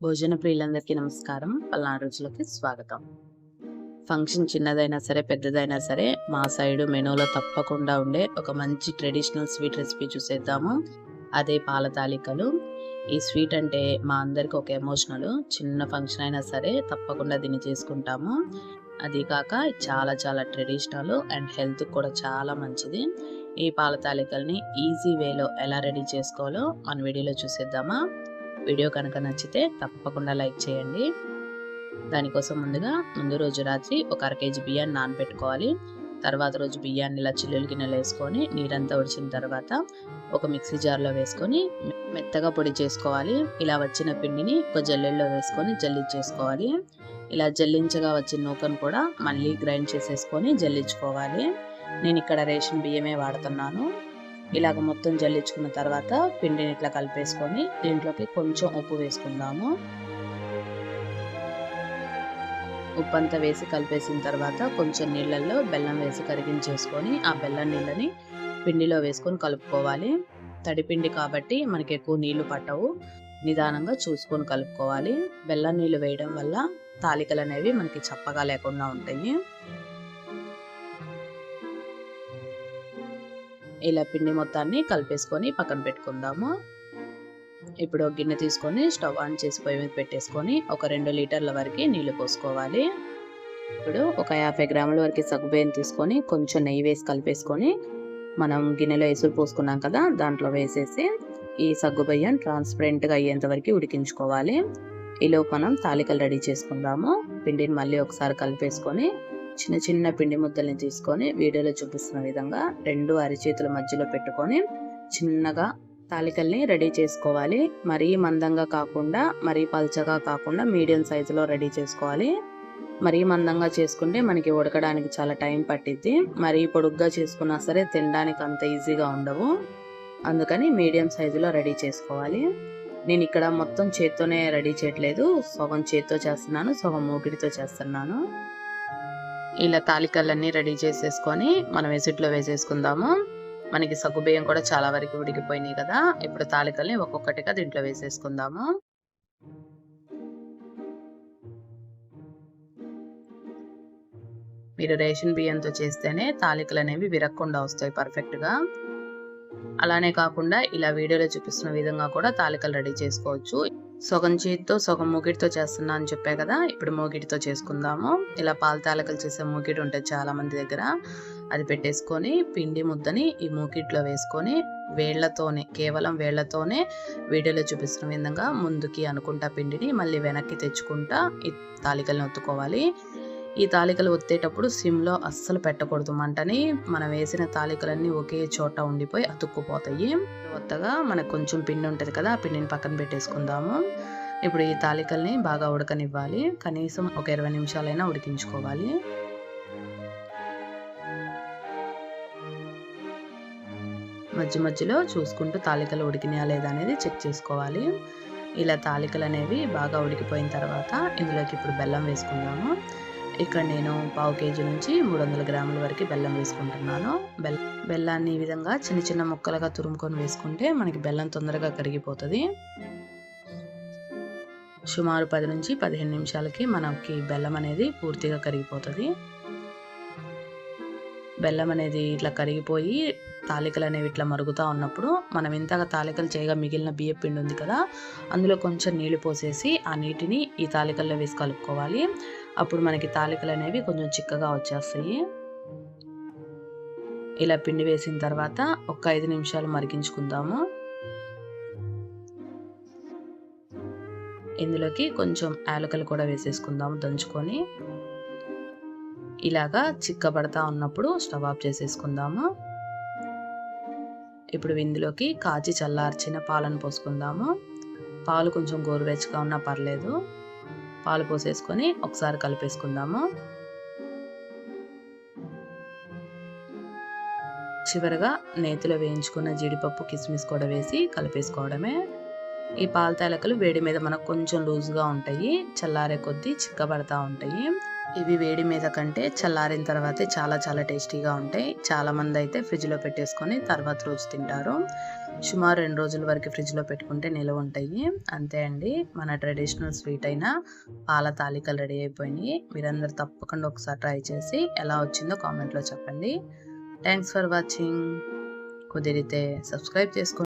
భోజన ప్రియులందరికీ నమస్కారం. పల్నాడు రుచులకి స్వాగతం. ఫంక్షన్ చిన్నదైనా సరే, పెద్దదైనా సరే మా సైడు మెనూలో తప్పకుండా ఉండే ఒక మంచి ట్రెడిషనల్ స్వీట్ రెసిపీ చూసేద్దాము. అదే పాల తాలికలు. ఈ స్వీట్ అంటే మా అందరికి ఒక ఎమోషనల్. చిన్న ఫంక్షన్ అయినా సరే తప్పకుండా దీన్ని చేసుకుంటాము. అది కాక చాలా చాలా ట్రెడిషనల్ అండ్ హెల్త్‌కి కూడా చాలా మంచిది. ఈ పాల తాలికల్ని ఈజీ వేలో ఎలా రెడీ చేసుకోవాలో మన వీడియోలో చూసేద్దామా? వీడియో కనుక నచ్చితే తప్పకుండా లైక్ చేయండి. దానికోసం ముందు రోజు రాత్రి ఒక అర కేజీ బియ్యాన్ని నానబెట్టుకోవాలి. తర్వాత రోజు బియ్యాన్ని ఇలా చిల్లులు గిన్నెలో వేసుకొని నీరంతా ఒడిచిన తర్వాత ఒక మిక్సీ జార్లో వేసుకొని మెత్తగా పొడి చేసుకోవాలి. ఇలా వచ్చిన పిండిని ఒక జల్లెల్లో వేసుకొని జల్లించేసుకోవాలి. ఇలా జల్లించగా వచ్చిన నూకను కూడా మళ్ళీ గ్రైండ్ చేసేసుకొని జల్లించుకోవాలి. నేను ఇక్కడ రేషన్ బియ్యమే వాడుతున్నాను. ఇలాగ మొత్తం జల్లించుకున్న తర్వాత పిండిని ఇట్లా కలిపేసుకొని దీంట్లోకి కొంచెం ఉప్పు వేసుకుందాము. ఉప్పు అంతా వేసి కలిపేసిన తర్వాత కొంచెం నీళ్ళల్లో బెల్లం వేసి కరిగించేసుకొని ఆ బెల్లం నీళ్ళని పిండిలో వేసుకొని కలుపుకోవాలి. తడిపిండి కాబట్టి మనకి ఎక్కువ నీళ్లు పట్టవు. నిదానంగా చూసుకొని కలుపుకోవాలి. బెల్లం నీళ్ళు వేయడం వల్ల తాలికలు అనేవి మనకి చప్పగా లేకుండా ఉంటాయి. ఇలా పిండి మొత్తాన్ని కలిపేసుకొని పక్కన పెట్టుకుందాము. ఇప్పుడు ఒక గిన్నె తీసుకొని స్టవ్ ఆన్ చేసి పొయ్యి మీద పెట్టేసుకొని ఒక 2 లీటర్ల వరకు నీళ్లు పోసుకోవాలి. ఇప్పుడు ఒక 50 గ్రాముల వరకు సగ్గుబియ్యం తీసుకొని కొంచెం నెయ్యి వేసి కలిపేసుకొని మనం గిన్నెలో ఎసురు పోసుకున్నాం కదా, దాంట్లో వేసేసి ఈ సగ్గుబియ్యం ట్రాన్స్పరెంట్గా అయ్యేంత వరకు ఉడికించుకోవాలి. ఈలోపు మనం తాలికలు రెడీ చేసుకుందాము. పిండిని మళ్ళీ ఒకసారి కలిపేసుకొని చిన్న చిన్న పిండి ముద్దల్ని తీసుకొని వీడియోలో చూపిస్తున్న విధంగా 2 అరిచేతుల మధ్యలో పెట్టుకొని చిన్నగా తాలికల్ని రెడీ చేసుకోవాలి. మరీ మందంగా కాకుండా మరీ పల్చగా కాకుండా మీడియం సైజులో రెడీ చేసుకోవాలి. మరీ మందంగా చేసుకుంటే మనకి ఉడకడానికి చాలా టైం పట్టిద్ది. మరీ పొడుగ్గా చేసుకున్నా సరే తినడానికి అంత ఈజీగా ఉండవు. అందుకని మీడియం సైజులో రెడీ చేసుకోవాలి. నేను ఇక్కడ మొత్తం చేత్తోనే రెడీ చేయట్లేదు. సగం చేత్తో చేస్తున్నాను, సగం మూకిడితో చేస్తున్నాను. ఇలా తాలికలన్నీ రెడీ చేసేసుకొని మనం ఎసిట్లో వేసేసుకుందాము. మనకి సగ్గుబియ్యం కూడా చాలా వరకు ఉడికిపోయినాయి కదా. ఇప్పుడు తాలికల్ని ఒక్కొక్కటిగా దీంట్లో వేసేసుకుందాము. మీరు రేషన్ బియ్యంతో చేస్తేనే తాలికలు అనేవి విరక్కుండా వస్తాయి పర్ఫెక్ట్గా. అలానే కాకుండా ఇలా వీడియోలో చూపిస్తున్న విధంగా కూడా తాలికలు రెడీ చేసుకోవచ్చు. సగం చేతితో సగం మూకిడితో చేస్తున్నా అని చెప్పే కదా, ఇప్పుడు మూకిడితో చేసుకుందాము. ఇలా పాల తాలికలు చేసే మూకిడి ఉంటుంది చాలా మంది దగ్గర. అది పెట్టేసుకొని పిండి ముద్దని ఈ మూకిట్లో వేసుకొని కేవలం వేళ్లతోనే వీడియోలో చూపిస్తున్న విధంగా ముందుకి అనుకుంటా పిండిని మళ్ళీ వెనక్కి తెచ్చుకుంటా ఈ తాలికల్ని ఒత్తుకోవాలి. ఈ తాలికలు ఒత్తేటప్పుడు సిమ్లో అస్సలు పెట్టకూడదు మంటని. మనం వేసిన తాలికలన్నీ ఒకే చోట ఉండిపోయి అతుక్కుపోతాయి. కొత్తగా మనకు కొంచెం పిండి ఉంటుంది కదా, ఆ పిండిని పక్కన పెట్టేసుకుందాము. ఇప్పుడు ఈ తాలికల్ని బాగా ఉడకనివ్వాలి. కనీసం ఒక 20 నిమిషాలైనా ఉడికించుకోవాలి. మధ్య మధ్యలో చూసుకుంటూ తాలికలు ఉడికినాయా లేదా అనేది చెక్ చేసుకోవాలి. ఇలా తాలికలు అనేవి బాగా ఉడికిపోయిన తర్వాత ఇందులోకి ఇప్పుడు బెల్లం వేసుకుందాము. ఇక్కడ నేను 1/2 కేజీ నుంచి 300 గ్రాముల వరకు బెల్లం వేసుకుంటున్నాను. బెల్లాన్ని ఈ విధంగా చిన్న చిన్న ముక్కలుగా తురుముకొని వేసుకుంటే మనకి బెల్లం తొందరగా కరిగిపోతుంది. సుమారు 10 నుంచి 15 నిమిషాలకి మనకి బెల్లం అనేది పూర్తిగా కరిగిపోతుంది. బెల్లం అనేది ఇట్లా కరిగిపోయి తాలికలు అనేవి ఇట్లా మరుగుతూ ఉన్నప్పుడు మనం ఇంతగా తాలికలు చేయగా మిగిలిన బియ్యం పిండి ఉంది కదా, అందులో కొంచెం నీళ్లు పోసేసి ఆ నీటిని ఈ తాలికల్లో వేసి కలుపుకోవాలి. అప్పుడు మనకి తాలికలు అనేవి కొంచెం చిక్కగా వచ్చేస్తాయి. ఇలా పిండి వేసిన తర్వాత ఒక 5 నిమిషాలు మరిగించుకుందాము. ఇందులోకి కొంచెం యాలకులు కూడా వేసేసుకుందాము దంచుకొని. ఇలాగా చిక్కబడతా ఉన్నప్పుడు స్టవ్ ఆఫ్ చేసేసుకుందాము. ఇప్పుడు ఇందులోకి కాచి చల్లార్చిన పాలను పోసుకుందాము. పాలు కొంచెం గోరువెచ్చగా ఉన్నా పర్లేదు. పాలు పోసేసుకొని ఒకసారి కలిపేసుకుందాము. చివరగా నేతిలో వేయించుకున్న జీడిపప్పు కిస్మిస్ కూడా వేసి కలిపేసుకోవడమే. ఈ పాల తాలికలు వేడి మీద మనకు కొంచెం లూజ్గా ఉంటాయి, చల్లారే కొద్దీ చిక్కబడతా ఉంటాయి. ఇవి వేడి మీద కంటే చల్లారిన తర్వాతే చాలా చాలా టేస్టీగా ఉంటాయి. చాలామంది అయితే ఫ్రిడ్జ్లో పెట్టేసుకొని తర్వాత రోజు తింటారు. సుమారు 2 రోజుల వరకు ఫ్రిడ్జ్లో పెట్టుకుంటే నిల్వ ఉంటాయి. అంతే అండి, మన ట్రెడిషనల్ స్వీట్ అయిన పాల తాలికలు రెడీ అయిపోయినాయి. మీరందరూ తప్పకుండా ఒకసారి ట్రై చేసి ఎలా వచ్చిందో కామెంట్లో చెప్పండి. Thanks for watching. కుదిరితే సబ్స్క్రైబ్ చేసుకోండి.